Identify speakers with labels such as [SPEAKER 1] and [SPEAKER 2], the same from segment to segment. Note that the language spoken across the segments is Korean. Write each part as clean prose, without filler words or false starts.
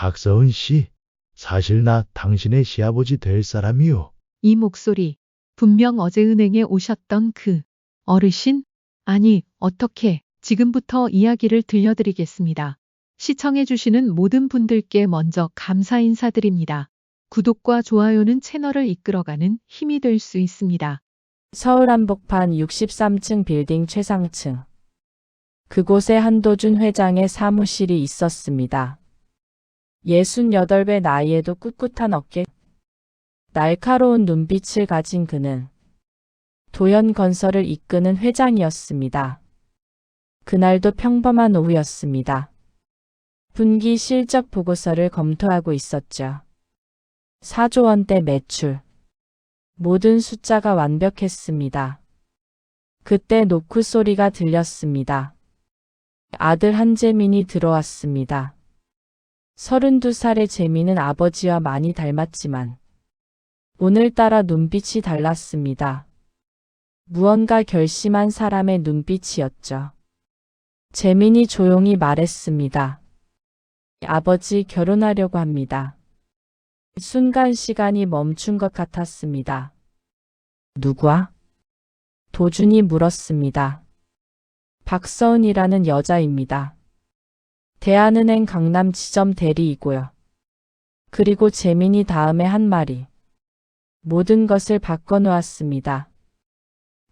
[SPEAKER 1] 박서은 씨, 사실 나 당신의 시아버지 될 사람이요.
[SPEAKER 2] 이 목소리, 분명 어제 은행에 오셨던 그 어르신? 아니, 어떻게, 지금부터 이야기를 들려드리겠습니다. 시청해주시는 모든 분들께 먼저 감사 인사드립니다. 구독과 좋아요는 채널을 이끌어가는 힘이 될 수 있습니다.
[SPEAKER 3] 서울 한복판 63층 빌딩 최상층. 그곳에 한도준 회장의 사무실이 있었습니다. 68배 나이에도 꿋꿋한 어깨, 날카로운 눈빛을 가진 그는 도현건설을 이끄는 회장이었습니다. 그날도 평범한 오후였습니다. 분기 실적 보고서를 검토하고 있었죠. 4조 원대 매출. 모든 숫자가 완벽했습니다. 그때 노크 소리가 들렸습니다. 아들 한재민이 들어왔습니다. 32살의 재민은 아버지와 많이 닮았지만 오늘따라 눈빛이 달랐습니다. 무언가 결심한 사람의 눈빛이었죠. 재민이 조용히 말했습니다. 아버지, 결혼하려고 합니다. 순간 시간이 멈춘 것 같았습니다. 누구와? 도준이 물었습니다. 박서은이라는 여자입니다. 대한은행 강남 지점 대리이고요. 그리고 재민이 다음에 한 말이 모든 것을 바꿔놓았습니다.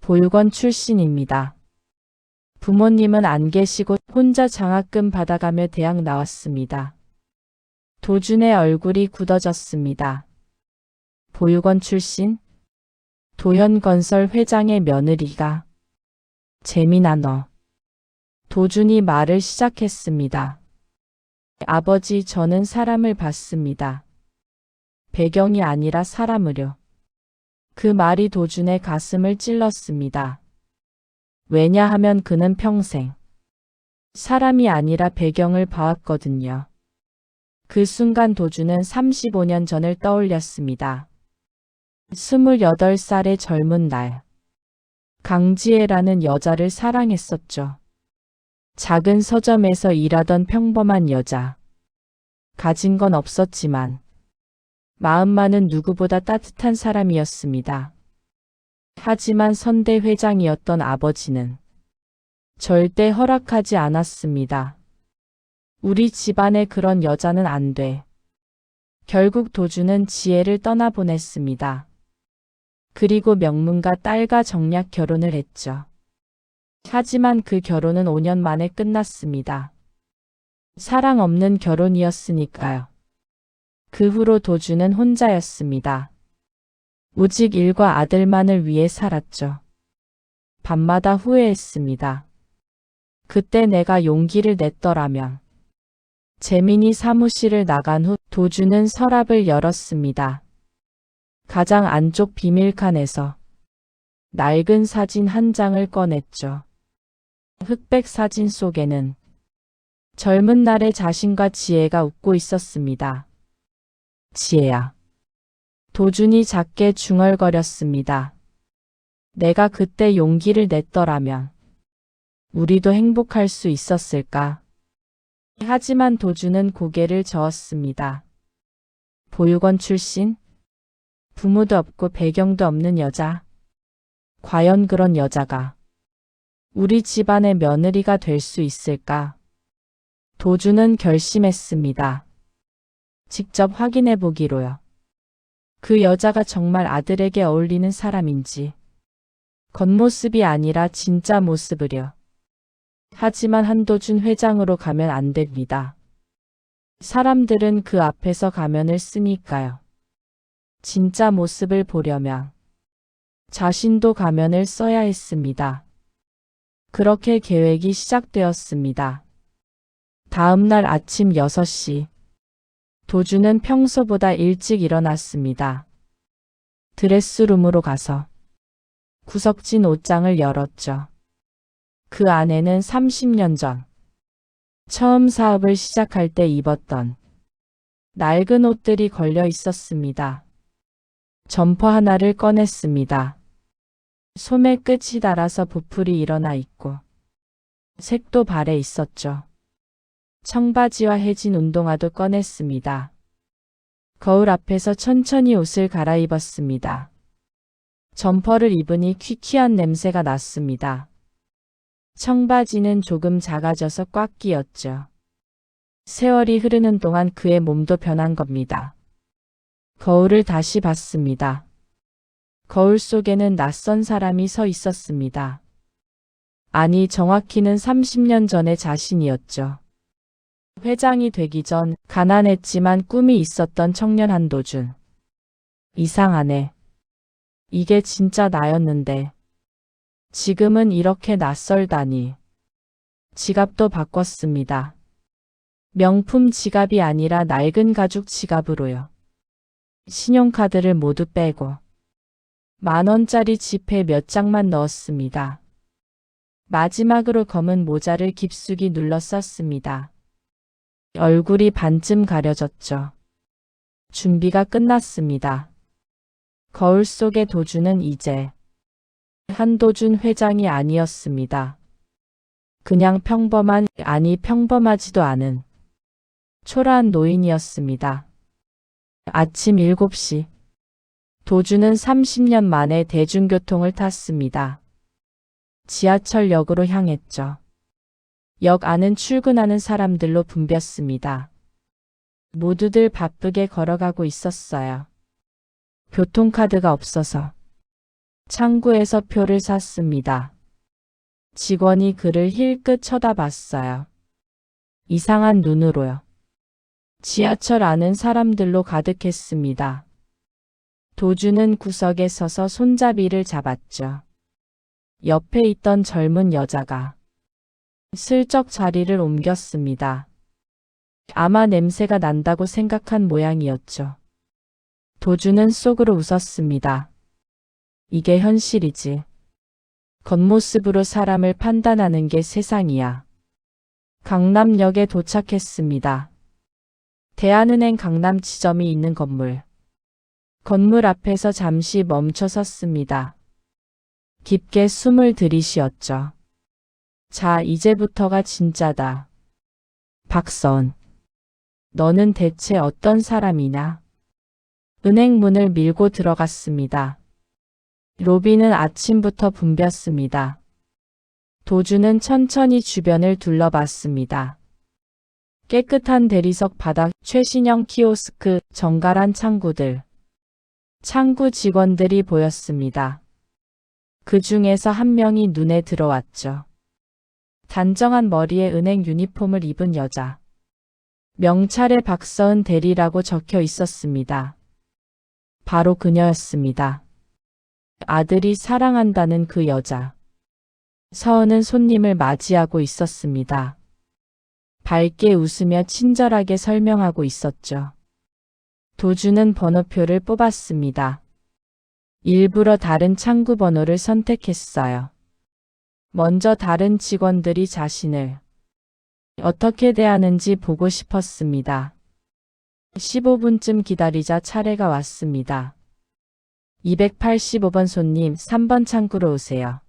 [SPEAKER 3] 보육원 출신입니다. 부모님은 안 계시고 혼자 장학금 받아가며 대학 나왔습니다. 도준의 얼굴이 굳어졌습니다. 보육원 출신? 도현건설 회장의 며느리가. 재민아 너. 도준이 말을 시작했습니다. 아버지, 저는 사람을 봤습니다. 배경이 아니라 사람을요. 그 말이 도준의 가슴을 찔렀습니다. 왜냐하면 그는 평생 사람이 아니라 배경을 봐왔거든요. 그 순간 도준은 35년 전을 떠올렸습니다. 28살의 젊은 날. 강지혜라는 여자를 사랑했었죠. 작은 서점에서 일하던 평범한 여자. 가진 건 없었지만 마음만은 누구보다 따뜻한 사람이었습니다. 하지만 선대 회장이었던 아버지는 절대 허락하지 않았습니다. 우리 집안에 그런 여자는 안 돼. 결국 도준은 지혜를 떠나보냈습니다. 그리고 명문가 딸과 정략 결혼을 했죠. 하지만 그 결혼은 5년 만에 끝났습니다. 사랑 없는 결혼이었으니까요. 그 후로 도준은 혼자였습니다. 오직 일과 아들만을 위해 살았죠. 밤마다 후회했습니다. 그때 내가 용기를 냈더라면. 재민이 사무실을 나간 후 도준은 서랍을 열었습니다. 가장 안쪽 비밀칸에서 낡은 사진 한 장을 꺼냈죠. 흑백 사진 속에는 젊은 날의 자신과 지혜가 웃고 있었습니다. 지혜야. 도준이 작게 중얼거렸습니다. 내가 그때 용기를 냈더라면 우리도 행복할 수 있었을까? 하지만 도준은 고개를 저었습니다. 보육원 출신? 부모도 없고 배경도 없는 여자. 과연 그런 여자가 우리 집안의 며느리가 될 수 있을까? 도준은 결심했습니다. 직접 확인해 보기로요. 그 여자가 정말 아들에게 어울리는 사람인지. 겉모습이 아니라 진짜 모습을요. 하지만 한도준 회장으로 가면 안 됩니다. 사람들은 그 앞에서 가면을 쓰니까요. 진짜 모습을 보려면 자신도 가면을 써야 했습니다. 그렇게 계획이 시작되었습니다. 다음 날 아침 6시. 도준은 평소보다 일찍 일어났습니다. 드레스룸으로 가서 구석진 옷장을 열었죠. 그 안에는 30년 전 처음 사업을 시작할 때 입었던 낡은 옷들이 걸려 있었습니다. 점퍼 하나를 꺼냈습니다. 소매 끝이 닳아서 부풀이 일어나 있고 색도 발해 있었죠. 청바지와 해진 운동화도 꺼냈습니다. 거울 앞에서 천천히 옷을 갈아입었습니다. 점퍼를 입으니 퀴퀴한 냄새가 났습니다. 청바지는 조금 작아져서 꽉 끼었죠. 세월이 흐르는 동안 그의 몸도 변한 겁니다. 거울을 다시 봤습니다. 거울 속에는 낯선 사람이 서 있었습니다. 아니, 정확히는 30년 전의 자신이었죠. 회장이 되기 전 가난했지만 꿈이 있었던 청년 한도준. 이상하네. 이게 진짜 나였는데. 지금은 이렇게 낯설다니. 지갑도 바꿨습니다. 명품 지갑이 아니라 낡은 가죽 지갑으로요. 신용카드를 모두 빼고 10,000원짜리 지폐 몇 장만 넣었습니다. 마지막으로 검은 모자를 깊숙이 눌러 썼습니다. 얼굴이 반쯤 가려졌죠. 준비가 끝났습니다. 거울 속의 도준은 이제 한도준 회장이 아니었습니다. 그냥 평범한, 아니 평범하지도 않은 초라한 노인이었습니다. 아침 7시. 도준은 30년 만에 대중교통을 탔습니다. 지하철역으로 향했죠. 역 안은 출근하는 사람들로 붐볐습니다. 모두들 바쁘게 걸어가고 있었어요. 교통카드가 없어서 창구에서 표를 샀습니다. 직원이 그를 힐끗 쳐다봤어요. 이상한 눈으로요. 지하철 안은 사람들로 가득했습니다. 도준은 구석에 서서 손잡이를 잡았죠. 옆에 있던 젊은 여자가 슬쩍 자리를 옮겼습니다. 아마 냄새가 난다고 생각한 모양이었죠. 도준은 속으로 웃었습니다. 이게 현실이지. 겉모습으로 사람을 판단하는 게 세상이야. 강남역에 도착했습니다. 대한은행 강남 지점이 있는 건물. 건물 앞에서 잠시 멈춰 섰습니다. 깊게 숨을 들이쉬었죠. 자, 이제부터가 진짜다. 박서은, 너는 대체 어떤 사람이냐? 은행 문을 밀고 들어갔습니다. 로비는 아침부터 붐볐습니다. 도준은 천천히 주변을 둘러봤습니다. 깨끗한 대리석 바닥, 최신형 키오스크, 정갈한 창구들. 창구 직원들이 보였습니다. 그 중에서 한 명이 눈에 들어왔죠. 단정한 머리에 은행 유니폼을 입은 여자. 명찰에 박서은 대리라고 적혀 있었습니다. 바로 그녀였습니다. 아들이 사랑한다는 그 여자. 서은은 손님을 맞이하고 있었습니다. 밝게 웃으며 친절하게 설명하고 있었죠. 도준은 번호표를 뽑았습니다. 일부러 다른 창구 번호를 선택했어요. 먼저 다른 직원들이 자신을 어떻게 대하는지 보고 싶었습니다. 15분쯤 기다리자 차례가 왔습니다. 285번 손님 3번 창구로 오세요.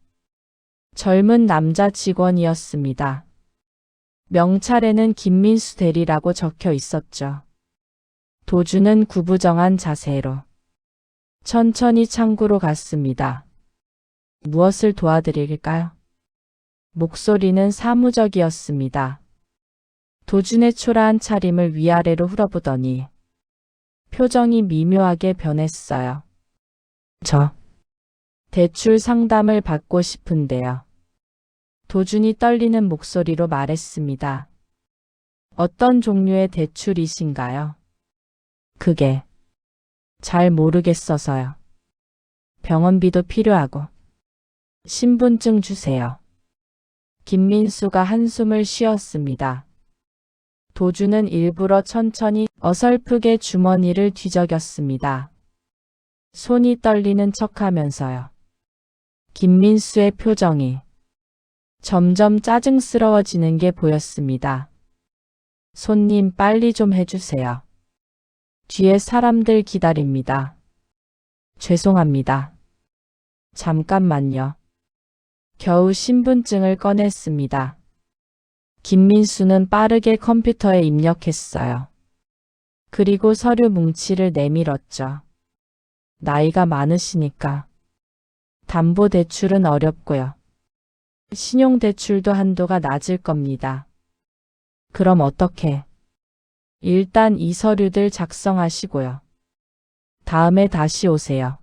[SPEAKER 3] 젊은 남자 직원이었습니다. 명찰에는 김민수 대리라고 적혀 있었죠. 도준은 구부정한 자세로 천천히 창구로 갔습니다. 무엇을 도와드릴까요? 목소리는 사무적이었습니다. 도준의 초라한 차림을 위아래로 흘러보더니 표정이 미묘하게 변했어요. 저 대출 상담을 받고 싶은데요. 도준이 떨리는 목소리로 말했습니다. 어떤 종류의 대출이신가요? 그게 잘 모르겠어서요. 병원비도 필요하고. 신분증 주세요. 김민수가 한숨을 쉬었습니다. 도준은 일부러 천천히 어설프게 주머니를 뒤적였습니다. 손이 떨리는 척하면서요. 김민수의 표정이 점점 짜증스러워지는 게 보였습니다. 손님 빨리 좀 해주세요. 뒤에 사람들 기다립니다. 죄송합니다. 잠깐만요. 겨우 신분증을 꺼냈습니다. 김민수는 빠르게 컴퓨터에 입력했어요. 그리고 서류 뭉치를 내밀었죠. 나이가 많으시니까 담보대출은 어렵고요. 신용대출도 한도가 낮을 겁니다. 그럼 어떻게? 일단 이 서류들 작성하시고요. 다음에 다시 오세요.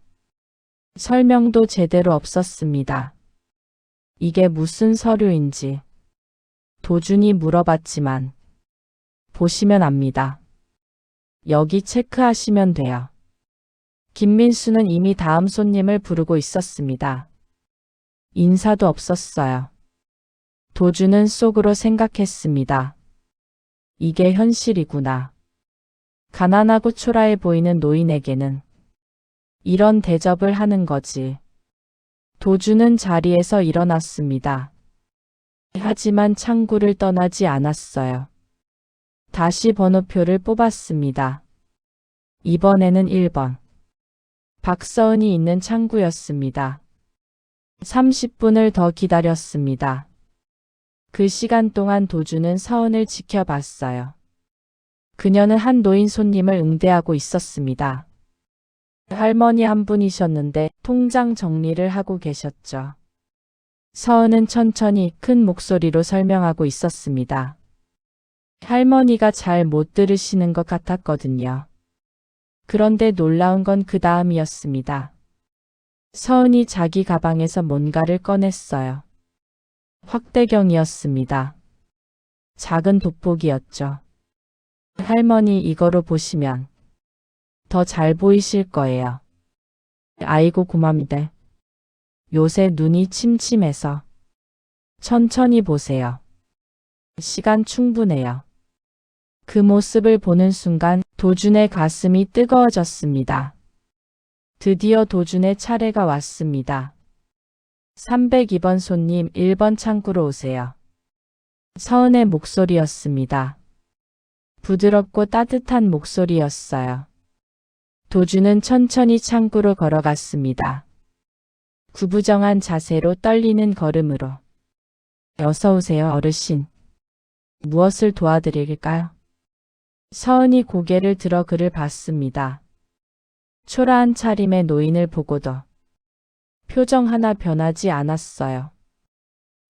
[SPEAKER 3] 설명도 제대로 없었습니다. 이게 무슨 서류인지 도준이 물어봤지만 보시면 압니다. 여기 체크하시면 돼요. 김민수는 이미 다음 손님을 부르고 있었습니다. 인사도 없었어요. 도준은 속으로 생각했습니다. 이게 현실이구나. 가난하고 초라해 보이는 노인에게는 이런 대접을 하는 거지. 도준은 자리에서 일어났습니다. 하지만 창구를 떠나지 않았어요. 다시 번호표를 뽑았습니다. 이번에는 1번. 박서은이 있는 창구였습니다. 30분을 더 기다렸습니다. 그 시간 동안 도준은 서은을 지켜봤어요. 그녀는 한 노인 손님을 응대하고 있었습니다. 할머니 한 분이셨는데 통장 정리를 하고 계셨죠. 서은은 천천히 큰 목소리로 설명하고 있었습니다. 할머니가 잘 못 들으시는 것 같았거든요. 그런데 놀라운 건 그 다음이었습니다. 서은이 자기 가방에서 뭔가를 꺼냈어요. 확대경이었습니다. 작은 돋보기였죠. 할머니 이거로 보시면 더 잘 보이실 거예요. 아이고 고맙네. 요새 눈이 침침해서 천천히 보세요. 시간 충분해요. 그 모습을 보는 순간 도준의 가슴이 뜨거워졌습니다. 드디어 도준의 차례가 왔습니다. 302번 손님 1번 창구로 오세요. 서은의 목소리였습니다. 부드럽고 따뜻한 목소리였어요. 도준은 천천히 창구로 걸어갔습니다. 구부정한 자세로 떨리는 걸음으로. 어서 오세요, 어르신. 무엇을 도와드릴까요? 서은이 고개를 들어 그를 봤습니다. 초라한 차림의 노인을 보고도 표정 하나 변하지 않았어요.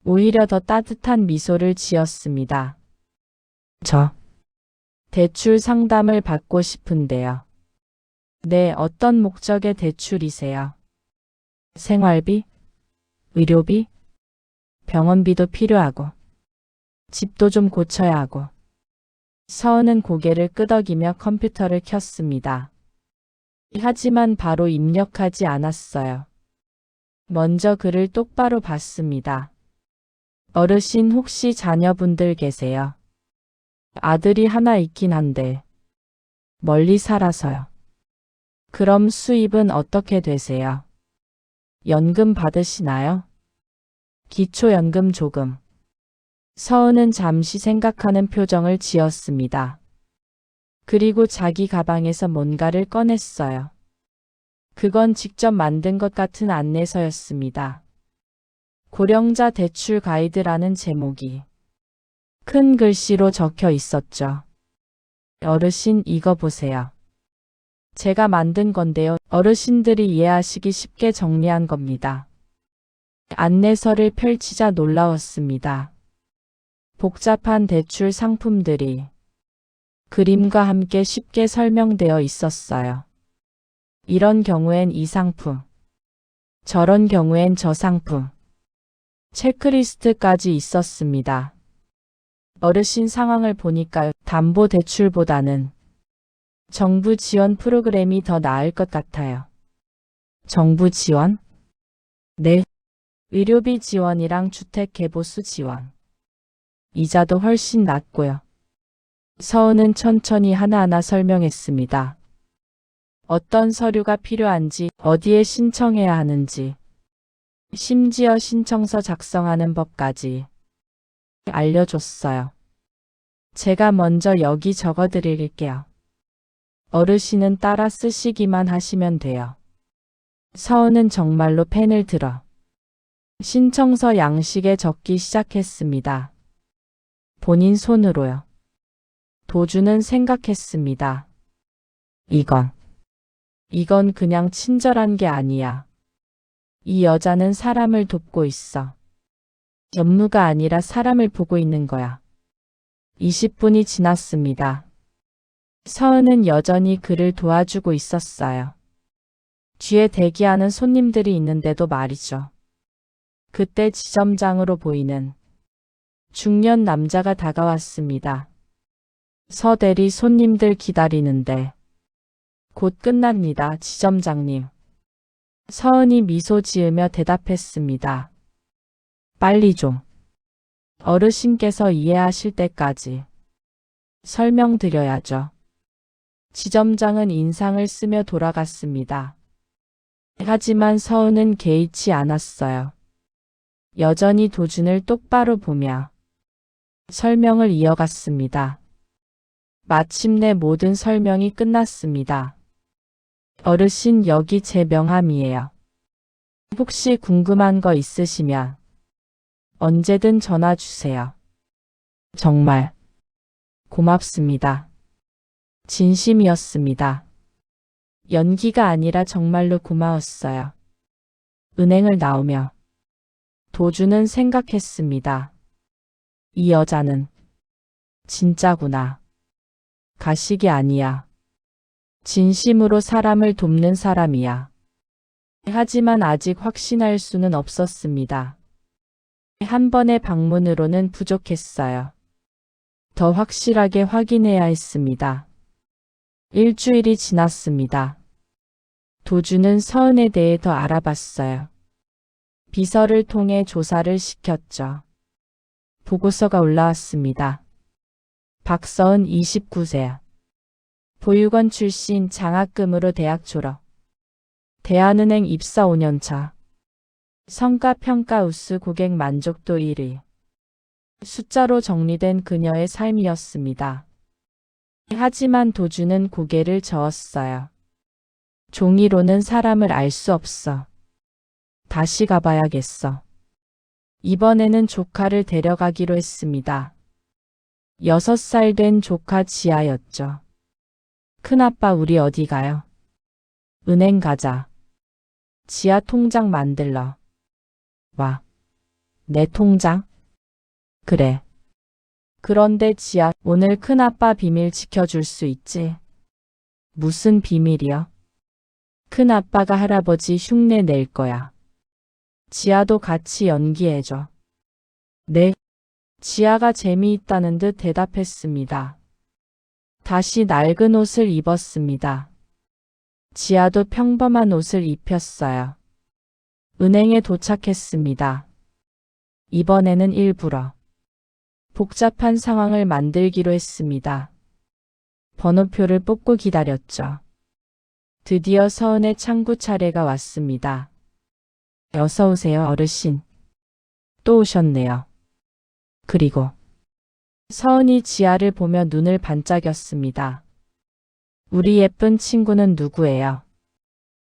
[SPEAKER 3] 오히려 더 따뜻한 미소를 지었습니다. 저 대출 상담을 받고 싶은데요. 네, 어떤 목적의 대출이세요? 생활비? 의료비? 병원비도 필요하고 집도 좀 고쳐야 하고. 서은은 고개를 끄덕이며 컴퓨터를 켰습니다. 하지만 바로 입력하지 않았어요. 먼저 글을 똑바로 봤습니다. 어르신 혹시 자녀분들 계세요? 아들이 하나 있긴 한데 멀리 살아서요. 그럼 수입은 어떻게 되세요? 연금 받으시나요? 기초연금 조금. 서은은 잠시 생각하는 표정을 지었습니다. 그리고 자기 가방에서 뭔가를 꺼냈어요. 그건 직접 만든 것 같은 안내서였습니다. 고령자 대출 가이드라는 제목이 큰 글씨로 적혀 있었죠. 어르신 이거 보세요. 제가 만든 건데요. 어르신들이 이해하시기 쉽게 정리한 겁니다. 안내서를 펼치자 놀라웠습니다. 복잡한 대출 상품들이 그림과 함께 쉽게 설명되어 있었어요. 이런 경우엔 이 상품, 저런 경우엔 저 상품, 체크리스트까지 있었습니다. 어르신 상황을 보니까 담보대출보다는 정부 지원 프로그램이 더 나을 것 같아요. 정부 지원? 네. 의료비 지원이랑 주택개보수 지원. 이자도 훨씬 낮고요. 서은은 천천히 하나하나 설명했습니다. 어떤 서류가 필요한지, 어디에 신청해야 하는지, 심지어 신청서 작성하는 법까지 알려줬어요. 제가 먼저 여기 적어드릴게요. 어르신은 따라 쓰시기만 하시면 돼요. 서은은 정말로 펜을 들어 신청서 양식에 적기 시작했습니다. 본인 손으로요. 도주는 생각했습니다. 이건 그냥 친절한 게 아니야. 이 여자는 사람을 돕고 있어. 업무가 아니라 사람을 보고 있는 거야. 20분이 지났습니다. 서은은 여전히 그를 도와주고 있었어요. 뒤에 대기하는 손님들이 있는데도 말이죠. 그때 지점장으로 보이는 중년 남자가 다가왔습니다. 서 대리 손님들 기다리는데 곧 끝납니다, 지점장님. 서은이 미소 지으며 대답했습니다. 빨리 좀. 어르신께서 이해하실 때까지 설명드려야죠. 지점장은 인상을 쓰며 돌아갔습니다. 하지만 서은은 개의치 않았어요. 여전히 도준을 똑바로 보며 설명을 이어갔습니다. 마침내 모든 설명이 끝났습니다. 어르신, 여기 제 명함이에요. 혹시 궁금한 거 있으시면 언제든 전화 주세요. 정말 고맙습니다. 진심이었습니다. 연기가 아니라 정말로 고마웠어요. 은행을 나오며 도주는 생각했습니다. 이 여자는 진짜구나. 가식이 아니야. 진심으로 사람을 돕는 사람이야. 하지만 아직 확신할 수는 없었습니다. 한 번의 방문으로는 부족했어요. 더 확실하게 확인해야 했습니다. 일주일이 지났습니다. 도주는 서은에 대해 더 알아봤어요. 비서를 통해 조사를 시켰죠. 보고서가 올라왔습니다. 박서은 29세. 보육원 출신, 장학금으로 대학 졸업. 대한은행 입사 5년차. 성과평가 우수, 고객 만족도 1위. 숫자로 정리된 그녀의 삶이었습니다. 하지만 도주는 고개를 저었어요. 종이로는 사람을 알 수 없어. 다시 가봐야겠어. 이번에는 조카를 데려가기로 했습니다. 6살 된 조카 지아였죠. 큰아빠, 우리 어디 가요? 은행 가자. 지아, 통장 만들러 와. 내 통장? 그래. 그런데 지아, 오늘 큰아빠 비밀 지켜줄 수 있지? 무슨 비밀이요? 큰아빠가 할아버지 흉내 낼 거야. 지아도 같이 연기해줘. 네. 지아가 재미있다는 듯 대답했습니다. 다시 낡은 옷을 입었습니다. 지아도 평범한 옷을 입혔어요. 은행에 도착했습니다. 이번에는 일부러 복잡한 상황을 만들기로 했습니다. 번호표를 뽑고 기다렸죠. 드디어 서은의 창구 차례가 왔습니다. 어서 오세요, 어르신. 또 오셨네요. 그리고 서은이 지아를 보며 눈을 반짝였습니다. 우리 예쁜 친구는 누구예요?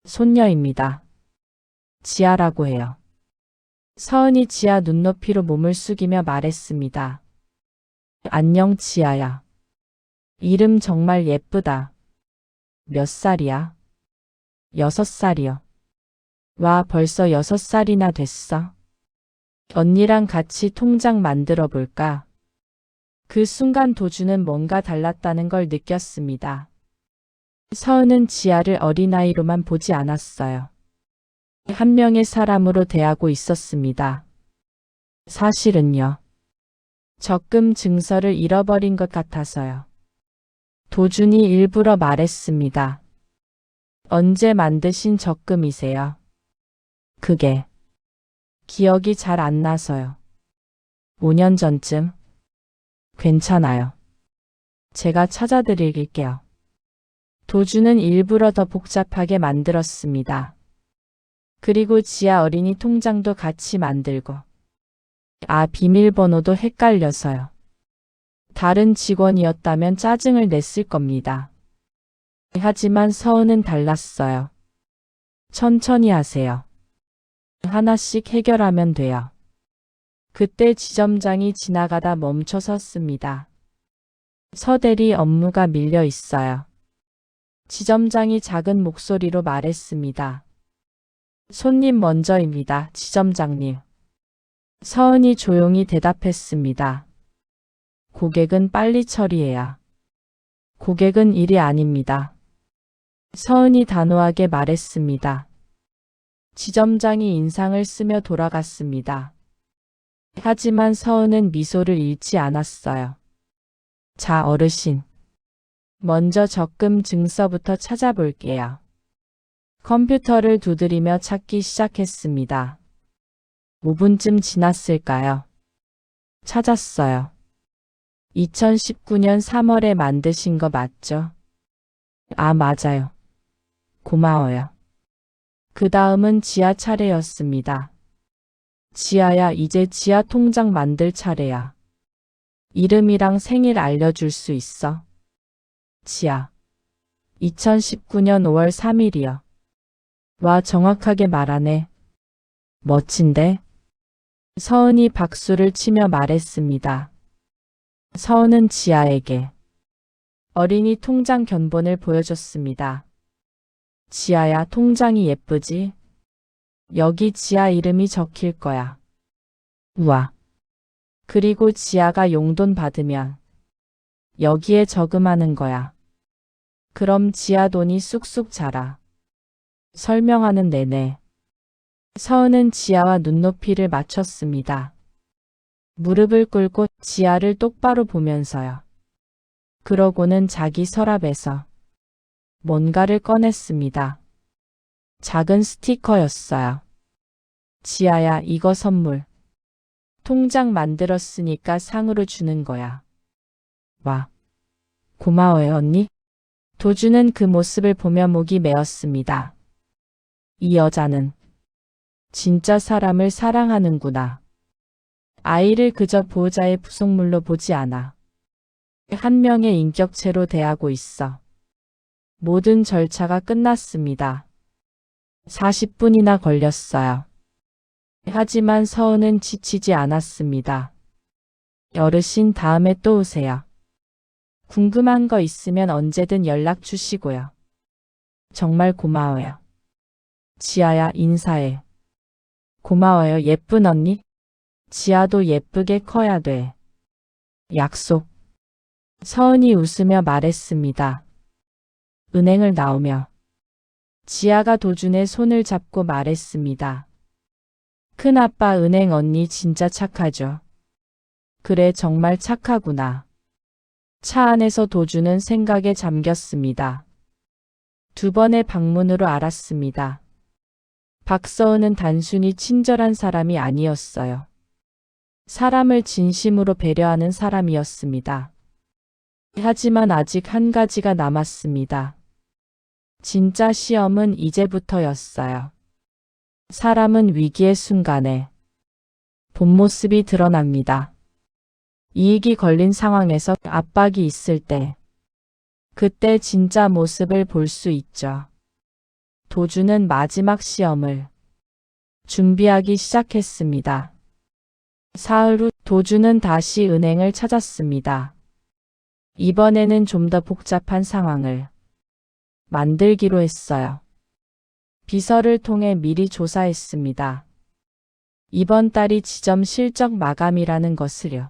[SPEAKER 3] 손녀입니다. 지아라고 해요. 서은이 지아 눈높이로 몸을 숙이며 말했습니다. 안녕, 지아야. 이름 정말 예쁘다. 몇 살이야? 6살이요. 와, 벌써 6살이나 됐어. 언니랑 같이 통장 만들어 볼까? 그 순간 도주는 뭔가 달랐다는 걸 느꼈습니다. 서은은 지아를 어린아이로만 보지 않았어요. 한 명의 사람으로 대하고 있었습니다. 사실은요. 적금 증서를 잃어버린 것 같아서요. 도준이 일부러 말했습니다. 언제 만드신 적금이세요? 그게 기억이 잘 안 나서요. 5년 전쯤? 괜찮아요. 제가 찾아드릴게요. 도주는 일부러 더 복잡하게 만들었습니다. 그리고 지아 어린이 통장도 같이 만들고. 비밀번호도 헷갈려서요. 다른 직원이었다면 짜증을 냈을 겁니다. 하지만 서은은 달랐어요. 천천히 하세요. 하나씩 해결하면 돼요. 그때 지점장이 지나가다 멈춰 섰습니다. 서대리 업무가 밀려 있어요. 지점장이 작은 목소리로 말했습니다. 손님 먼저입니다, 지점장님. 서은이 조용히 대답했습니다. 고객은 빨리 처리해야. 고객은 일이 아닙니다. 서은이 단호하게 말했습니다. 지점장이 인상을 쓰며 돌아갔습니다. 하지만 서은은 미소를 잃지 않았어요. 자, 어르신. 먼저 적금 증서부터 찾아볼게요. 컴퓨터를 두드리며 찾기 시작했습니다. 5분쯤 지났을까요? 찾았어요. 2019년 3월에 만드신 거 맞죠? 아, 맞아요. 고마워요. 그 다음은 지아 차례였습니다. 지아야, 이제 지아 통장 만들 차례야. 이름이랑 생일 알려줄 수 있어? 지아. 2019년 5월 3일이요. 와, 정확하게 말하네. 멋진데? 서은이 박수를 치며 말했습니다. 서은은 지아에게 어린이 통장 견본을 보여줬습니다. 지아야, 통장이 예쁘지? 여기 지아 이름이 적힐 거야. 우와. 그리고 지아가 용돈 받으면 여기에 저금하는 거야. 그럼 지아 돈이 쑥쑥 자라. 설명하는 내내 서은은 지아와 눈높이를 맞췄습니다. 무릎을 꿇고 지아를 똑바로 보면서요. 그러고는 자기 서랍에서 뭔가를 꺼냈습니다. 작은 스티커였어요. 지아야, 이거 선물. 통장 만들었으니까 상으로 주는 거야. 와. 고마워요, 언니. 도주는 그 모습을 보며 목이 메었습니다. 이 여자는 진짜 사람을 사랑하는구나. 아이를 그저 보호자의 부속물로 보지 않아. 한 명의 인격체로 대하고 있어. 모든 절차가 끝났습니다. 40분이나 걸렸어요. 하지만 서은은 지치지 않았습니다. 어르신, 다음에 또 오세요. 궁금한 거 있으면 언제든 연락 주시고요. 정말 고마워요. 지아야, 인사해. 고마워요, 예쁜 언니. 지아도 예쁘게 커야 돼. 약속. 서은이 웃으며 말했습니다. 은행을 나오며 지아가 도준의 손을 잡고 말했습니다. 큰아빠, 은행 언니 진짜 착하죠? 그래, 정말 착하구나. 차 안에서 도준은 생각에 잠겼습니다. 두 번의 방문으로 알았습니다. 박서은은 단순히 친절한 사람이 아니었어요. 사람을 진심으로 배려하는 사람이었습니다. 하지만 아직 한 가지가 남았습니다. 진짜 시험은 이제부터였어요. 사람은 위기의 순간에 본 모습이 드러납니다. 이익이 걸린 상황에서 압박이 있을 때, 그때 진짜 모습을 볼 수 있죠. 도주는 마지막 시험을 준비하기 시작했습니다. 사흘 후 도주는 다시 은행을 찾았습니다. 이번에는 좀 더 복잡한 상황을 만들기로 했어요. 비서를 통해 미리 조사했습니다. 이번 달이 지점 실적 마감이라는 것을요.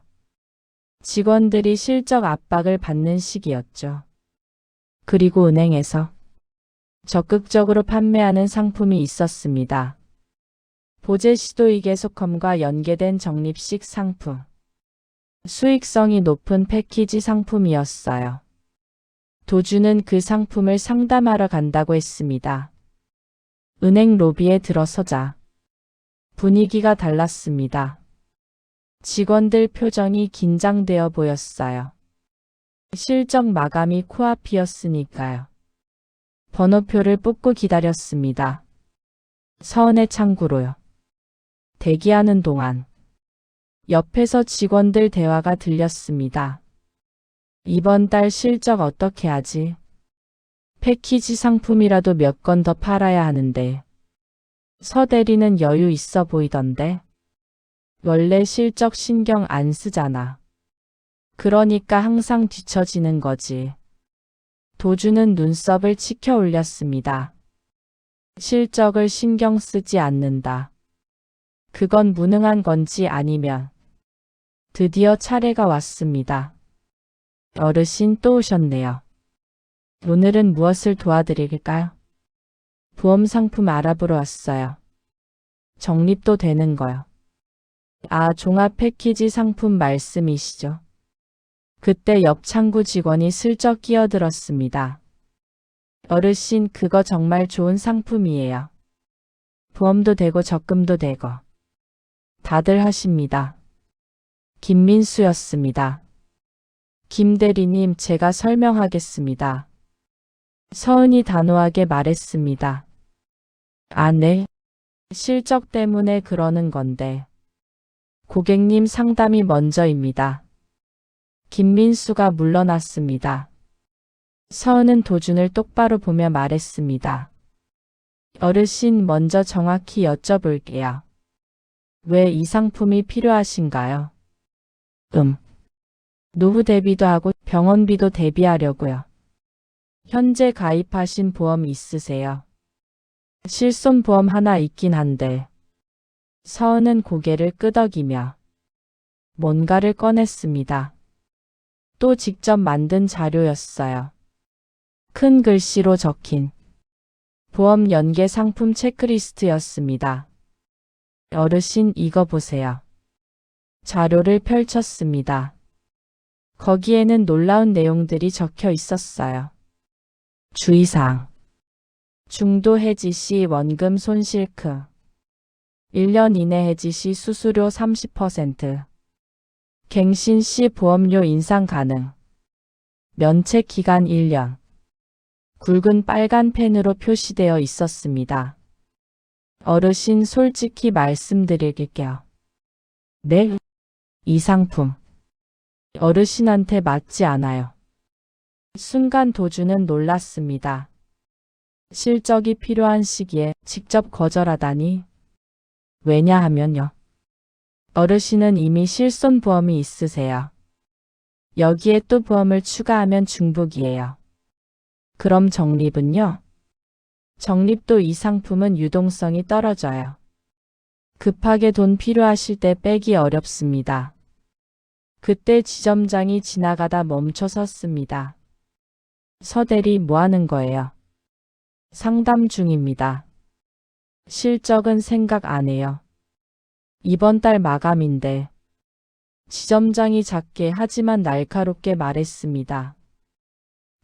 [SPEAKER 3] 직원들이 실적 압박을 받는 시기였죠. 그리고 은행에서 적극적으로 판매하는 상품이 있었습니다. 보제 시도이계속컴과 연계된 적립식 상품. 수익성이 높은 패키지 상품이었어요. 도주는 그 상품을 상담하러 간다고 했습니다. 은행 로비에 들어서자 분위기가 달랐습니다. 직원들 표정이 긴장되어 보였어요. 실적 마감이 코앞이었으니까요. 번호표를 뽑고 기다렸습니다. 서은의 창구로요. 대기하는 동안 옆에서 직원들 대화가 들렸습니다. 이번 달 실적 어떻게 하지? 패키지 상품이라도 몇 건 더 팔아야 하는데. 서 대리는 여유 있어 보이던데. 원래 실적 신경 안 쓰잖아. 그러니까 항상 뒤처지는 거지. 도주는 눈썹을 치켜 올렸습니다. 실적을 신경 쓰지 않는다. 그건 무능한 건지 아니면 드디어 차례가 왔습니다. 어르신 또 오셨네요. 오늘은 무엇을 도와드릴까요? 보험 상품 알아보러 왔어요. 적립도 되는 거요. 아, 종합 패키지 상품 말씀이시죠? 그때 옆 창구 직원이 슬쩍 끼어들었습니다. 어르신, 그거 정말 좋은 상품이에요. 보험도 되고 적금도 되고. 다들 하십니다. 김민수였습니다. 김 대리님, 제가 설명하겠습니다. 서은이 단호하게 말했습니다. 아, 네. 실적 때문에 그러는 건데. 고객님 상담이 먼저입니다. 김민수가 물러났습니다. 서은은 도준을 똑바로 보며 말했습니다. 어르신, 먼저 정확히 여쭤볼게요. 왜 이 상품이 필요하신가요? 노후 대비도 하고 병원비도 대비하려고요. 현재 가입하신 보험 있으세요? 실손보험 하나 있긴 한데. 서은은 고개를 끄덕이며 뭔가를 꺼냈습니다. 또 직접 만든 자료였어요. 큰 글씨로 적힌 보험 연계 상품 체크리스트였습니다. 어르신, 이거 보세요. 자료를 펼쳤습니다. 거기에는 놀라운 내용들이 적혀 있었어요. 주의사항. 중도 해지 시 원금 손실크. 1년 이내 해지 시 수수료 30%. 갱신 시 보험료 인상 가능. 면책 기간 1년. 굵은 빨간 펜으로 표시되어 있었습니다. 어르신, 솔직히 말씀드릴게요. 네? 이 상품 어르신한테 맞지 않아요. 순간 도주는 놀랐습니다. 실적이 필요한 시기에 직접 거절하다니. 왜냐하면요. 어르신은 이미 실손보험이 있으세요. 여기에 또 보험을 추가하면 중복이에요. 그럼 적립은요? 적립도 이 상품은 유동성이 떨어져요. 급하게 돈 필요하실 때 빼기 어렵습니다. 그때 지점장이 지나가다 멈춰 섰습니다. 서대리, 뭐 하는 거예요? 상담 중입니다. 실적은 생각 안 해요. 이번 달 마감인데. 지점장이 작게 하지만 날카롭게 말했습니다.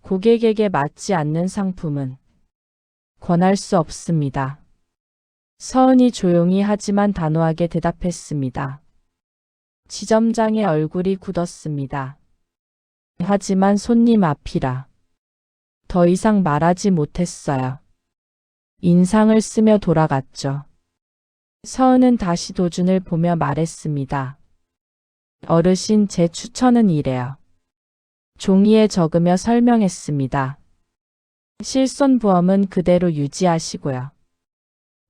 [SPEAKER 3] 고객에게 맞지 않는 상품은 권할 수 없습니다. 서은이 조용히 하지만 단호하게 대답했습니다. 지점장의 얼굴이 굳었습니다. 하지만 손님 앞이라 더 이상 말하지 못했어요. 인상을 쓰며 돌아갔죠. 서은은 다시 도준을 보며 말했습니다. 어르신, 제 추천은 이래요. 종이에 적으며 설명했습니다. 실손보험은 그대로 유지하시고요.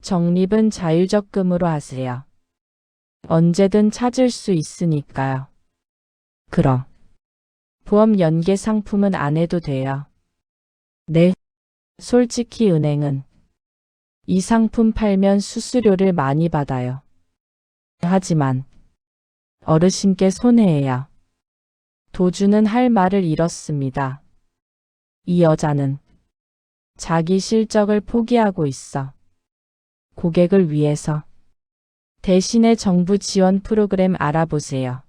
[SPEAKER 3] 적립은 자율적금으로 하세요. 언제든 찾을 수 있으니까요. 그럼 보험 연계 상품은 안 해도 돼요. 네. 솔직히 은행은 이 상품 팔면 수수료를 많이 받아요. 하지만 어르신께 손해예요. 도주는 할 말을 잃었습니다. 이 여자는 자기 실적을 포기하고 있어. 고객을 위해서. 대신에 정부 지원 프로그램 알아보세요.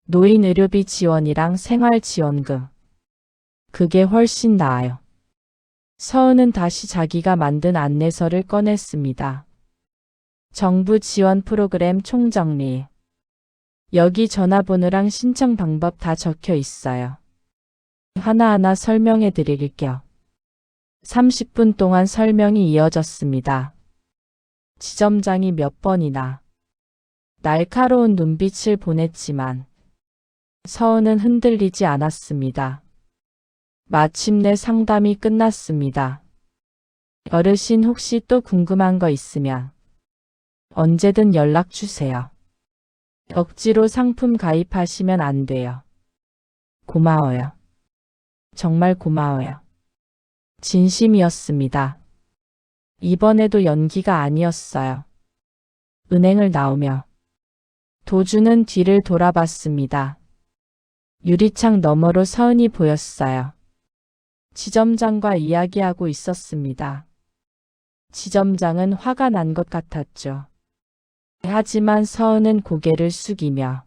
[SPEAKER 3] 노인 의료비 지원이랑 생활지원금. 그게 훨씬 나아요. 서은은 다시 자기가 만든 안내서를 꺼냈습니다. 정부 지원 프로그램 총정리. 여기 전화번호랑 신청 방법 다 적혀 있어요. 하나하나 설명해 드릴게요. 30분 동안 설명이 이어졌습니다. 지점장이 몇 번이나 날카로운 눈빛을 보냈지만 서은은 흔들리지 않았습니다. 마침내 상담이 끝났습니다. 어르신, 혹시 또 궁금한 거 있으면 언제든 연락 주세요. 억지로 상품 가입하시면 안 돼요. 고마워요. 정말 고마워요. 진심이었습니다. 이번에도 연기가 아니었어요. 은행을 나오며 도주는 뒤를 돌아봤습니다. 유리창 너머로 서은이 보였어요. 지점장과 이야기하고 있었습니다. 지점장은 화가 난 것 같았죠. 하지만 서은은 고개를 숙이며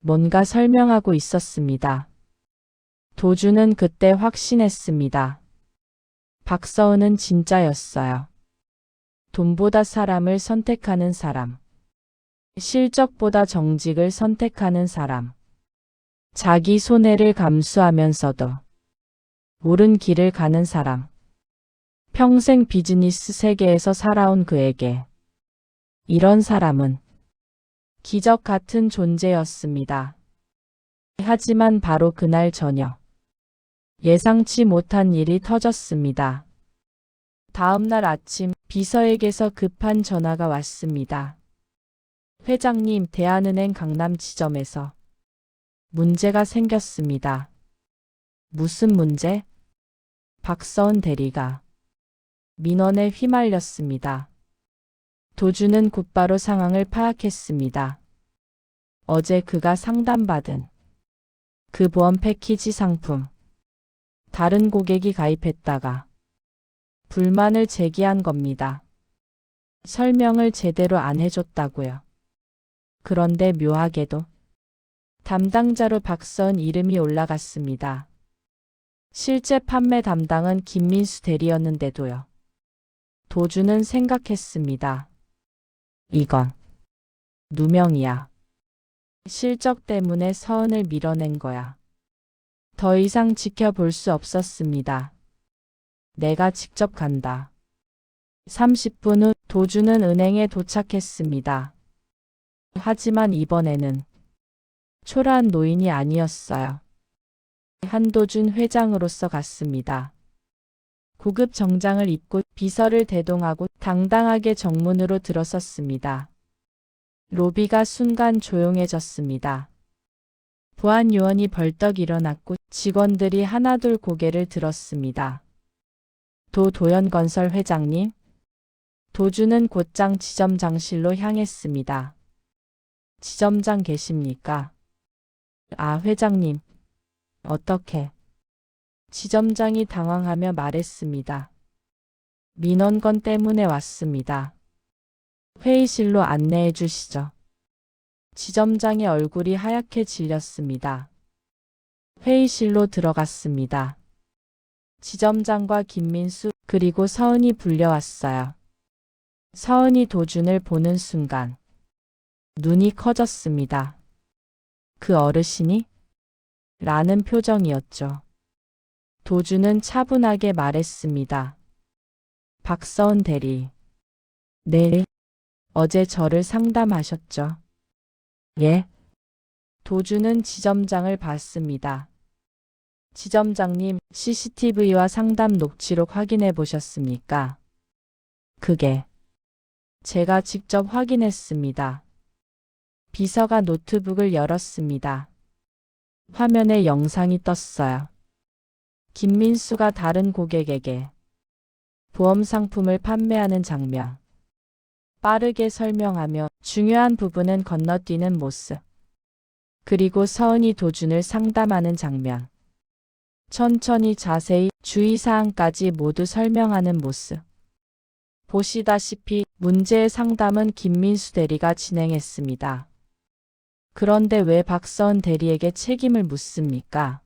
[SPEAKER 3] 뭔가 설명하고 있었습니다. 도주는 그때 확신했습니다. 박서은은 진짜였어요. 돈보다 사람을 선택하는 사람. 실적보다 정직을 선택하는 사람. 자기 손해를 감수하면서도 옳은 길을 가는 사람. 평생 비즈니스 세계에서 살아온 그에게 이런 사람은 기적 같은 존재였습니다. 하지만 바로 그날 저녁 예상치 못한 일이 터졌습니다. 다음 날 아침 비서에게서 급한 전화가 왔습니다. 회장님, 대한은행 강남 지점에서 문제가 생겼습니다. 무슨 문제? 박서은 대리가 민원에 휘말렸습니다. 도주는 곧바로 상황을 파악했습니다. 어제 그가 상담받은 그 보험 패키지 상품, 다른 고객이 가입했다가 불만을 제기한 겁니다. 설명을 제대로 안 해줬다고요. 그런데 묘하게도 담당자로 박서은 이름이 올라갔습니다. 실제 판매 담당은 김민수 대리였는데도요. 도주는 생각했습니다. 이건 누명이야. 실적 때문에 서은을 밀어낸 거야. 더 이상 지켜볼 수 없었습니다. 내가 직접 간다. 30분 후 도주는 은행에 도착했습니다. 하지만 이번에는 초라한 노인이 아니었어요. 한도준 회장으로서 갔습니다. 고급 정장을 입고 비서를 대동하고 당당하게 정문으로 들어섰습니다. 로비가 순간 조용해졌습니다. 보안 요원이 벌떡 일어났고 직원들이 하나둘 고개를 들었습니다. 도연건설 회장님? 도주는 곧장 지점장실로 향했습니다. 지점장 계십니까? 아, 회장님. 어떻게? 지점장이 당황하며 말했습니다. 민원건 때문에 왔습니다. 회의실로 안내해 주시죠. 지점장의 얼굴이 하얗게 질렸습니다. 회의실로 들어갔습니다. 지점장과 김민수 그리고 서은이 불려왔어요. 서은이 도준을 보는 순간 눈이 커졌습니다. 그 어르신이? 라는 표정이었죠. 도준은 차분하게 말했습니다. 박서은 대리. 네. 어제 저를 상담하셨죠? 예. 도준은 지점장을 봤습니다. 지점장님, CCTV와 상담 녹취록 확인해 보셨습니까? 그게 제가 직접 확인했습니다. 비서가 노트북을 열었습니다. 화면에 영상이 떴어요. 김민수가 다른 고객에게 보험 상품을 판매하는 장면. 빠르게 설명하며 중요한 부분은 건너뛰는 모습. 그리고 서은이 도준을 상담하는 장면. 천천히 자세히 주의사항까지 모두 설명하는 모습. 보시다시피 문제의 상담은 김민수 대리가 진행했습니다. 그런데 왜 박서은 대리에게 책임을 묻습니까?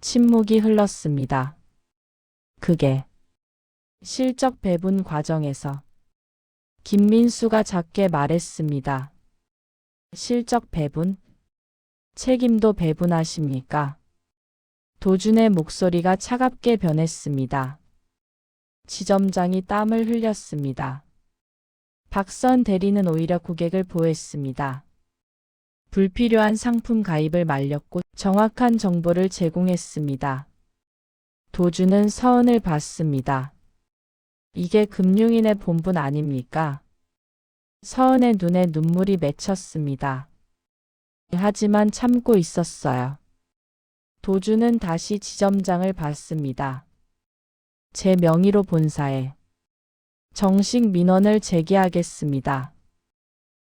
[SPEAKER 3] 침묵이 흘렀습니다. 그게 실적 배분 과정에서 김민수가 작게 말했습니다. 실적 배분? 책임도 배분하십니까? 도준의 목소리가 차갑게 변했습니다. 지점장이 땀을 흘렸습니다. 박서은 대리는 오히려 고객을 보호했습니다. 불필요한 상품 가입을 말렸고 정확한 정보를 제공했습니다. 도준은 서은을 봤습니다. 이게 금융인의 본분 아닙니까? 서은의 눈에 눈물이 맺혔습니다. 하지만 참고 있었어요. 도주는 다시 지점장을 봤습니다. 제 명의로 본사에 정식 민원을 제기하겠습니다.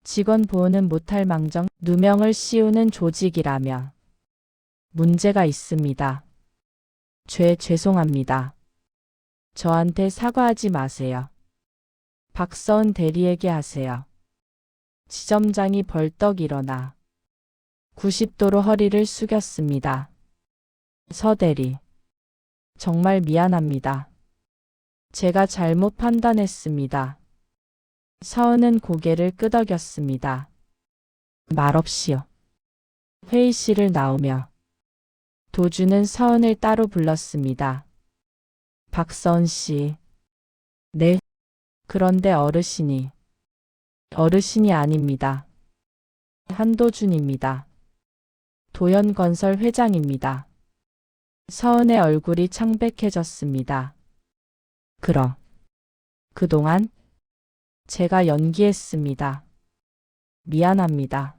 [SPEAKER 3] 직원 보호는 못할 망정 누명을 씌우는 조직이라면 문제가 있습니다. 죄송합니다. 저한테 사과하지 마세요. 박서은 대리에게 하세요. 지점장이 벌떡 일어나 90도로 허리를 숙였습니다. 서 대리, 정말 미안합니다. 제가 잘못 판단했습니다. 서은은 고개를 끄덕였습니다. 말없이요. 회의실을 나오며 도주는 서은을 따로 불렀습니다. 박서은 씨. 네. 그런데 어르신이 아닙니다. 한도준입니다. 도연건설 회장입니다. 서은의 얼굴이 창백해졌습니다. 그동안 제가 연기했습니다. 미안합니다.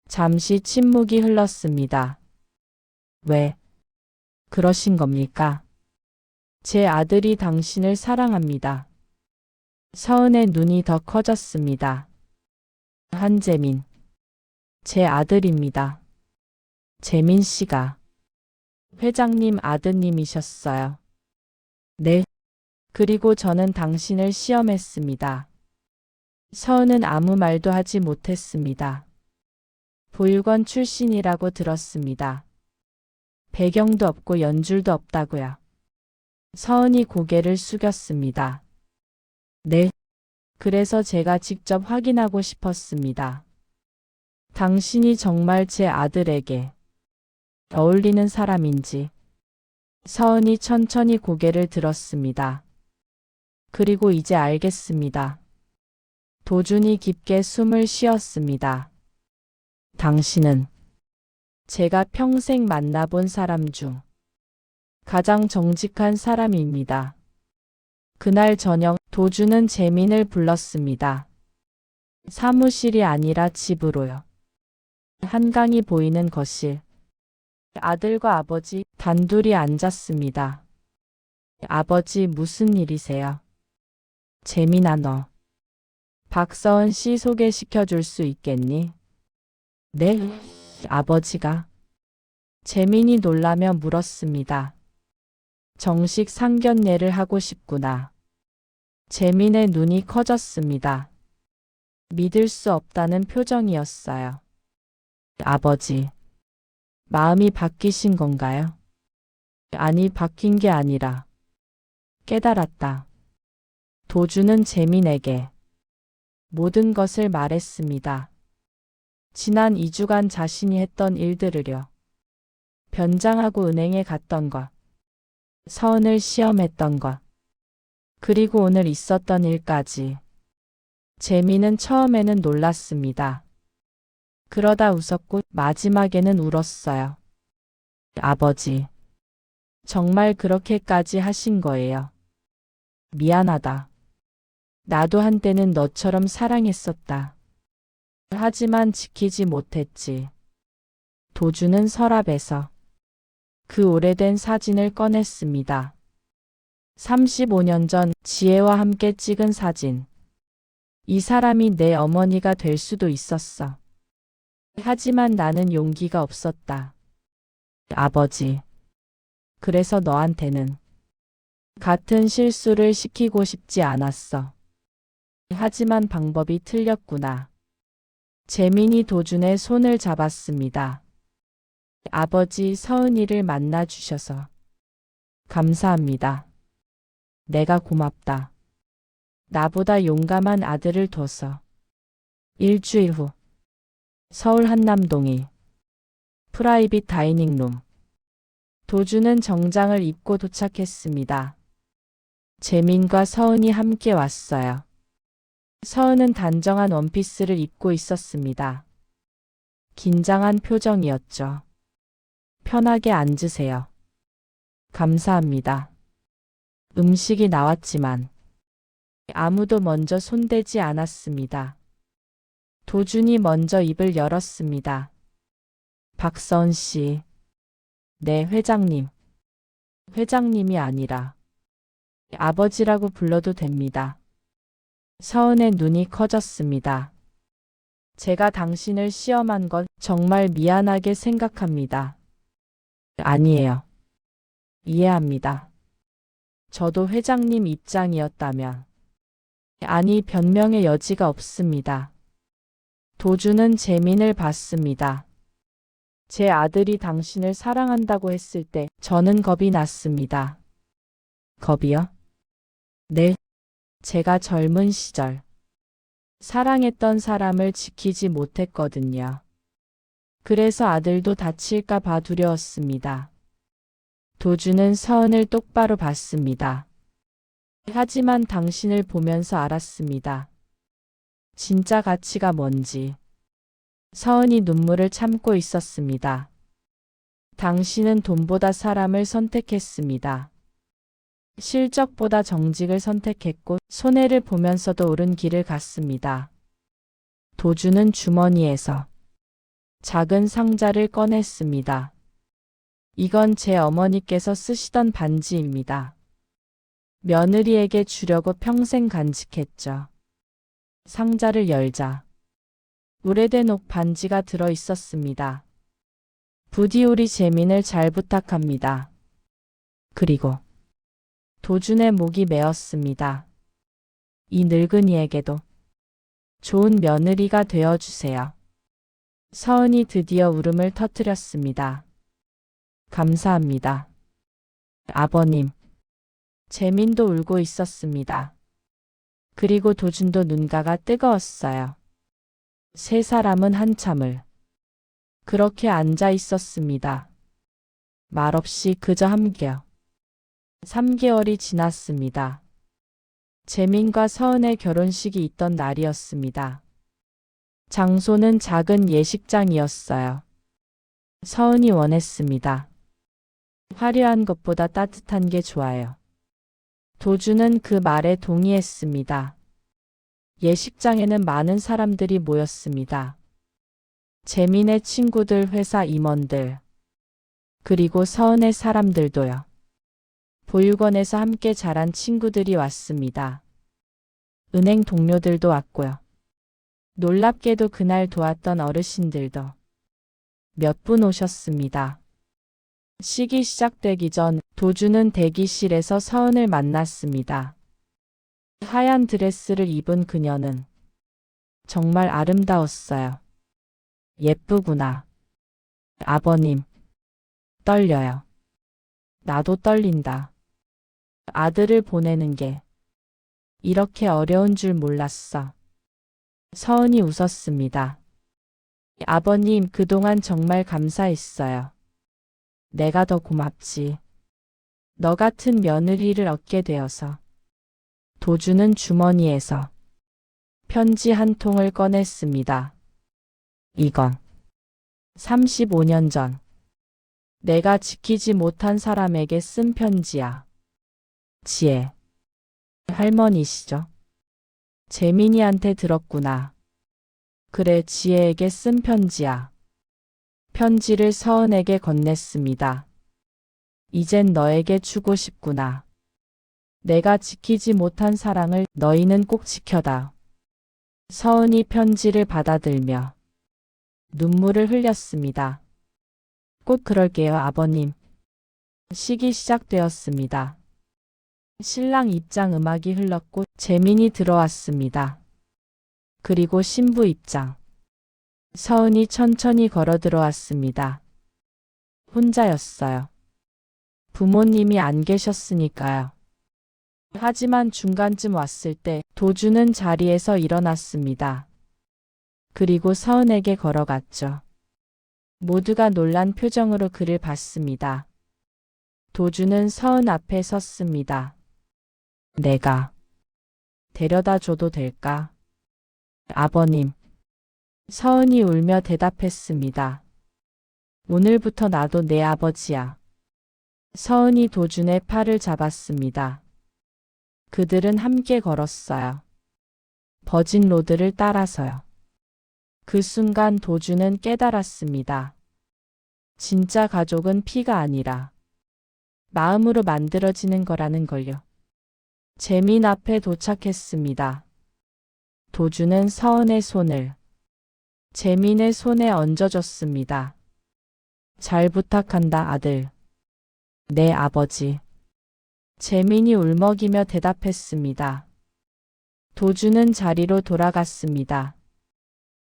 [SPEAKER 3] 잠시 침묵이 흘렀습니다. 왜 그러신 겁니까? 제 아들이 당신을 사랑합니다. 서은의 눈이 더 커졌습니다. 한재민, 제 아들입니다. 재민 씨가 회장님 아드님이셨어요. 네. 그리고 저는 당신을 시험했습니다. 서은은 아무 말도 하지 못했습니다. 보육원 출신이라고 들었습니다. 배경도 없고 연줄도 없다고요. 서은이 고개를 숙였습니다. 네. 그래서 제가 직접 확인하고 싶었습니다. 당신이 정말 제 아들에게 어울리는 사람인지. 서은이 천천히 고개를 들었습니다. 그리고 이제 알겠습니다. 도준이 깊게 숨을 쉬었습니다. 당신은 제가 평생 만나본 사람 중 가장 정직한 사람입니다. 그날 저녁 도준은 재민을 불렀습니다. 사무실이 아니라 집으로요. 한강이 보이는 거실. 아들과 아버지 단둘이 앉았습니다. 아버지 무슨 일이세요? 재민아 너 박서은 씨 소개시켜 줄 수 있겠니? 네, 아버지가. 재민이 놀라며 물었습니다. 정식 상견례를 하고 싶구나. 재민의 눈이 커졌습니다. 믿을 수 없다는 표정이었어요. 아버지, 마음이 바뀌신 건가요? 아니, 바뀐 게 아니라 깨달았다. 도주는 재민에게 모든 것을 말했습니다. 지난 2주간 자신이 했던 일들을요. 변장하고 은행에 갔던 것, 서은을 시험했던 것, 그리고 오늘 있었던 일까지. 재민은 처음에는 놀랐습니다. 그러다 웃었고 마지막에는 울었어요. 아버지, 정말 그렇게까지 하신 거예요? 미안하다. 나도 한때는 너처럼 사랑했었다. 하지만 지키지 못했지. 도주는 서랍에서 그 오래된 사진을 꺼냈습니다. 35년 전 지혜와 함께 찍은 사진. 이 사람이 내 어머니가 될 수도 있었어. 하지만 나는 용기가 없었다. 아버지. 그래서 너한테는 같은 실수를 시키고 싶지 않았어. 하지만 방법이 틀렸구나. 재민이 도준의 손을 잡았습니다. 아버지 서은이를 만나 주셔서 감사합니다. 내가 고맙다. 나보다 용감한 아들을 둬서. 일주일 후 서울 한남동이 프라이빗 다이닝룸. 도주는 정장을 입고 도착했습니다. 재민과 서은이 함께 왔어요. 서은은 단정한 원피스를 입고 있었습니다. 긴장한 표정이었죠. 편하게 앉으세요. 감사합니다. 음식이 나왔지만 아무도 먼저 손대지 않았습니다. 도준이 먼저 입을 열었습니다. 박서은 씨. 네, 회장님. 회장님이 아니라 아버지라고 불러도 됩니다. 서은의 눈이 커졌습니다. 제가 당신을 시험한 건 정말 미안하게 생각합니다. 아니에요. 이해합니다. 저도 회장님 입장이었다면. 아니, 변명의 여지가 없습니다. 도준은 재민을 봤습니다. 제 아들이 당신을 사랑한다고 했을 때 저는 겁이 났습니다. 겁이요? 네. 제가 젊은 시절 사랑했던 사람을 지키지 못했거든요. 그래서 아들도 다칠까 봐 두려웠습니다. 도준은 서은을 똑바로 봤습니다. 하지만 당신을 보면서 알았습니다. 진짜 가치가 뭔지. 서은이 눈물을 참고 있었습니다. 당신은 돈보다 사람을 선택했습니다. 실적보다 정직을 선택했고 손해를 보면서도 옳은 길을 갔습니다. 도준은 주머니에서 작은 상자를 꺼냈습니다. 이건 제 어머니께서 쓰시던 반지입니다. 며느리에게 주려고 평생 간직했죠. 상자를 열자 오래된 옥 반지가 들어 있었습니다. 부디 우리 재민을 잘 부탁합니다. 그리고 도준의 목이 메었습니다. 이 늙은이에게도 좋은 며느리가 되어주세요. 서은이 드디어 울음을 터뜨렸습니다. 감사합니다. 아버님. 재민도 울고 있었습니다. 그리고 도준도 눈가가 뜨거웠어요. 세 사람은 한참을 그렇게 앉아 있었습니다. 말없이 그저 함겨. 3개월이 지났습니다. 재민과 서은의 결혼식이 있던 날이었습니다. 장소는 작은 예식장이었어요. 서은이 원했습니다. 화려한 것보다 따뜻한 게 좋아요. 도준은 그 말에 동의했습니다. 예식장에는 많은 사람들이 모였습니다. 재민의 친구들, 회사 임원들, 그리고 서은의 사람들도요. 보육원에서 함께 자란 친구들이 왔습니다. 은행 동료들도 왔고요. 놀랍게도 그날 도왔던 어르신들도 몇 분 오셨습니다. 식이 시작되기 전 도준은 대기실에서 서은을 만났습니다. 하얀 드레스를 입은 그녀는 정말 아름다웠어요. 예쁘구나. 아버님. 떨려요. 나도 떨린다. 아들을 보내는 게 이렇게 어려운 줄 몰랐어. 서은이 웃었습니다. 아버님, 그동안 정말 감사했어요. 내가 더 고맙지. 너 같은 며느리를 얻게 되어서. 도준은 주머니에서 편지 한 통을 꺼냈습니다. 이건 35년 전 내가 지키지 못한 사람에게 쓴 편지야. 지혜. 할머니시죠? 재민이한테 들었구나. 그래, 지혜에게 쓴 편지야. 편지를 서은에게 건넸습니다. 이젠 너에게 주고 싶구나. 내가 지키지 못한 사랑을 너희는 꼭 지켜다. 서은이 편지를 받아들며 눈물을 흘렸습니다. 꼭 그럴게요, 아버님. 식이 시작되었습니다. 신랑 입장 음악이 흘렀고 재민이 들어왔습니다. 그리고 신부 입장. 서은이 천천히 걸어 들어왔습니다. 혼자였어요. 부모님이 안 계셨으니까요. 하지만 중간쯤 왔을 때 도준은 자리에서 일어났습니다. 그리고 서은에게 걸어갔죠. 모두가 놀란 표정으로 그를 봤습니다. 도준은 서은 앞에 섰습니다. 내가 데려다 줘도 될까? 아버님. 서은이 울며 대답했습니다. 오늘부터 나도 내 아버지야. 서은이 도준의 팔을 잡았습니다. 그들은 함께 걸었어요. 버진 로드를 따라서요. 그 순간 도주는 깨달았습니다. 진짜 가족은 피가 아니라 마음으로 만들어지는 거라는 걸요. 재민 앞에 도착했습니다. 도주는 서은의 손을 재민의 손에 얹어줬습니다. 잘 부탁한다, 아들. 네, 아버지. 재민이 울먹이며 대답했습니다. 도주는 자리로 돌아갔습니다.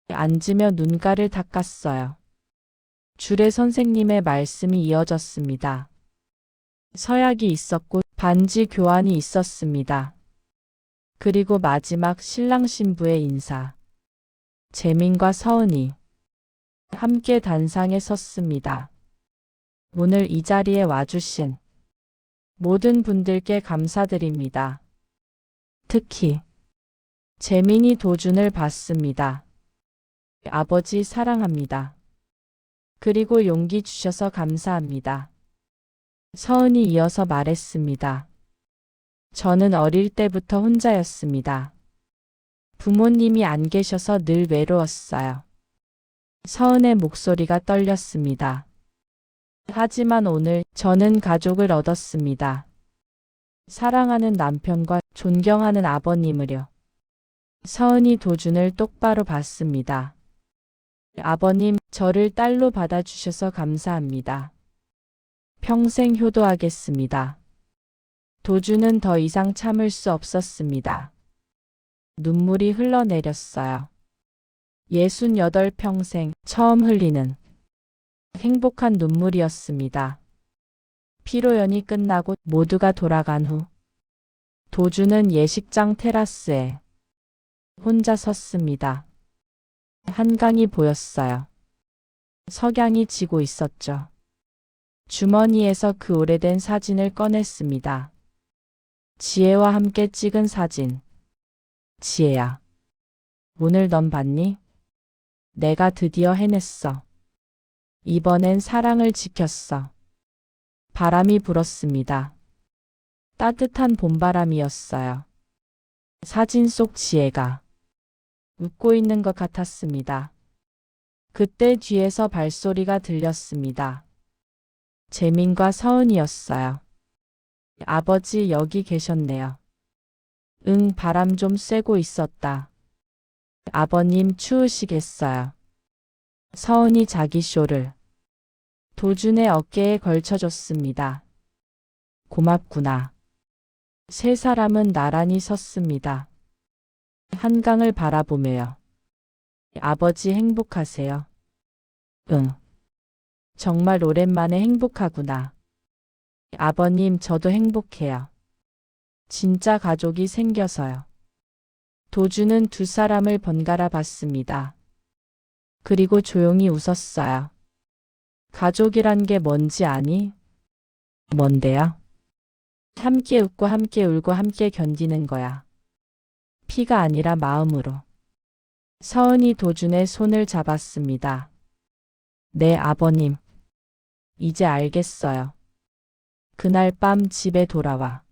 [SPEAKER 3] 앉으며 눈가를 닦았어요. 주례 선생님의 말씀이 이어졌습니다. 서약이 있었고 반지 교환이 있었습니다. 그리고 마지막 신랑 신부의 인사. 재민과 서은이 함께 단상에 섰습니다. 오늘 이 자리에 와주신 모든 분들께 감사드립니다. 특히 재민이 도준을 받습니다. 아버지 사랑합니다. 그리고 용기 주셔서 감사합니다. 서은이 이어서 말했습니다. 저는 어릴 때부터 혼자였습니다. 부모님이 안 계셔서 늘 외로웠어요. 서은의 목소리가 떨렸습니다. 하지만 오늘 저는 가족을 얻었습니다. 사랑하는 남편과 존경하는 아버님을요. 서은이 도준을 똑바로 봤습니다. 아버님, 저를 딸로 받아주셔서 감사합니다. 평생 효도하겠습니다. 도준은 더 이상 참을 수 없었습니다. 눈물이 흘러내렸어요. 68평생 처음 흘리는 행복한 눈물이었습니다. 피로연이 끝나고 모두가 돌아간 후 도준은 예식장 테라스에 혼자 섰습니다. 한강이 보였어요. 석양이 지고 있었죠. 주머니에서 그 오래된 사진을 꺼냈습니다. 지혜와 함께 찍은 사진. 지혜야, 오늘 넌 봤니? 내가 드디어 해냈어. 이번엔 사랑을 지켰어. 바람이 불었습니다. 따뜻한 봄바람이었어요. 사진 속 지혜가 웃고 있는 것 같았습니다. 그때 뒤에서 발소리가 들렸습니다. 재민과 서은이었어요. 아버지 여기 계셨네요. 응, 바람 좀 쐬고 있었다. 아버님 추우시겠어요. 서은이 자기 쇼를 도준의 어깨에 걸쳐줬습니다. 고맙구나. 세 사람은 나란히 섰습니다. 한강을 바라보며요. 아버지 행복하세요? 응. 정말 오랜만에 행복하구나. 아버님, 저도 행복해요. 진짜 가족이 생겨서요. 도준은 두 사람을 번갈아 봤습니다. 그리고 조용히 웃었어요. 가족이란 게 뭔지 아니? 뭔데요? 함께 웃고 함께 울고 함께 견디는 거야. 피가 아니라 마음으로. 서은이 도준의 손을 잡았습니다. 네, 아버님. 이제 알겠어요. 그날 밤 집에 돌아와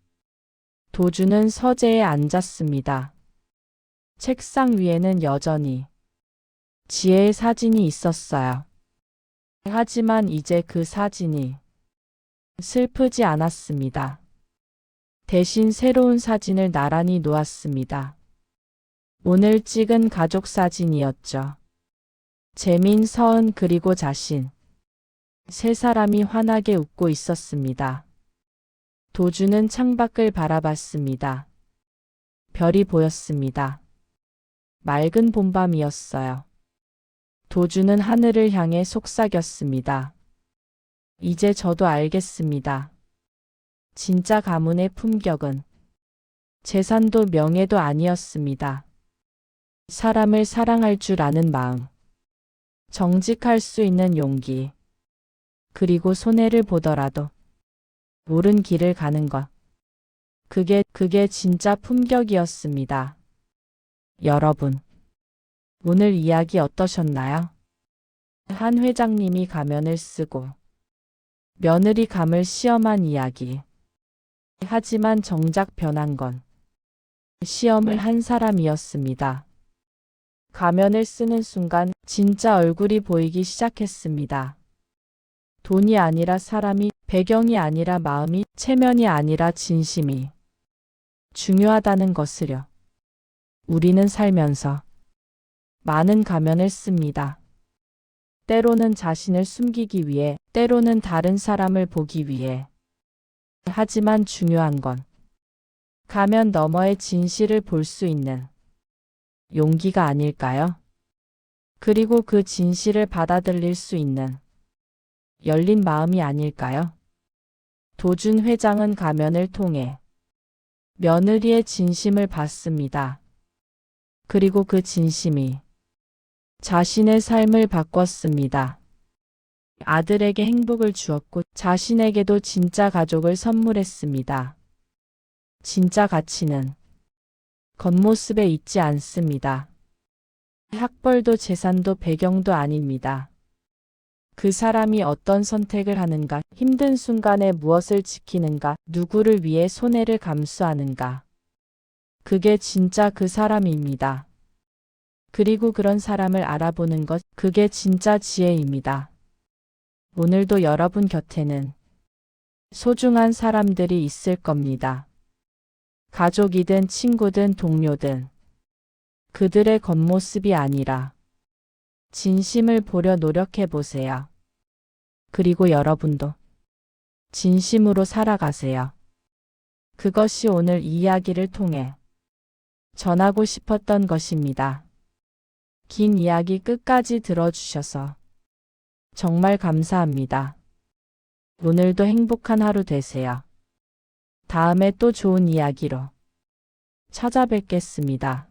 [SPEAKER 3] 도준은 서재에 앉았습니다. 책상 위에는 여전히 지혜의 사진이 있었어요. 하지만 이제 그 사진이 슬프지 않았습니다. 대신 새로운 사진을 나란히 놓았습니다. 오늘 찍은 가족 사진이었죠. 재민, 서은 그리고 자신. 세 사람이 환하게 웃고 있었습니다. 도준은 창밖을 바라봤습니다. 별이 보였습니다. 맑은 봄밤이었어요. 도준은 하늘을 향해 속삭였습니다. 이제 저도 알겠습니다. 진짜 가문의 품격은 재산도 명예도 아니었습니다. 사람을 사랑할 줄 아는 마음, 정직할 수 있는 용기, 그리고 손해를 보더라도 옳은 길을 가는 것. 그게 진짜 품격이었습니다. 여러분, 오늘 이야기 어떠셨나요? 한 회장님이 가면을 쓰고 며느리 감을 시험한 이야기. 하지만 정작 변한 건 시험을 한 사람이었습니다. 가면을 쓰는 순간 진짜 얼굴이 보이기 시작했습니다. 돈이 아니라 사람이, 배경이 아니라 마음이, 체면이 아니라 진심이 중요하다는 것을요. 우리는 살면서 많은 가면을 씁니다. 때로는 자신을 숨기기 위해, 때로는 다른 사람을 보기 위해. 하지만 중요한 건 가면 너머의 진실을 볼 수 있는 용기가 아닐까요? 그리고 그 진실을 받아들일 수 있는 열린 마음이 아닐까요? 도준 회장은 가면을 통해 며느리의 진심을 봤습니다. 그리고 그 진심이 자신의 삶을 바꿨습니다. 아들에게 행복을 주었고 자신에게도 진짜 가족을 선물했습니다. 진짜 가치는 겉모습에 있지 않습니다. 학벌도 재산도 배경도 아닙니다. 그 사람이 어떤 선택을 하는가, 힘든 순간에 무엇을 지키는가, 누구를 위해 손해를 감수하는가. 그게 진짜 그 사람입니다. 그리고 그런 사람을 알아보는 것, 그게 진짜 지혜입니다. 오늘도 여러분 곁에는 소중한 사람들이 있을 겁니다. 가족이든 친구든 동료든 그들의 겉모습이 아니라 진심을 보려 노력해 보세요. 그리고 여러분도 진심으로 살아가세요. 그것이 오늘 이야기를 통해 전하고 싶었던 것입니다. 긴 이야기 끝까지 들어주셔서 정말 감사합니다. 오늘도 행복한 하루 되세요. 다음에 또 좋은 이야기로 찾아뵙겠습니다.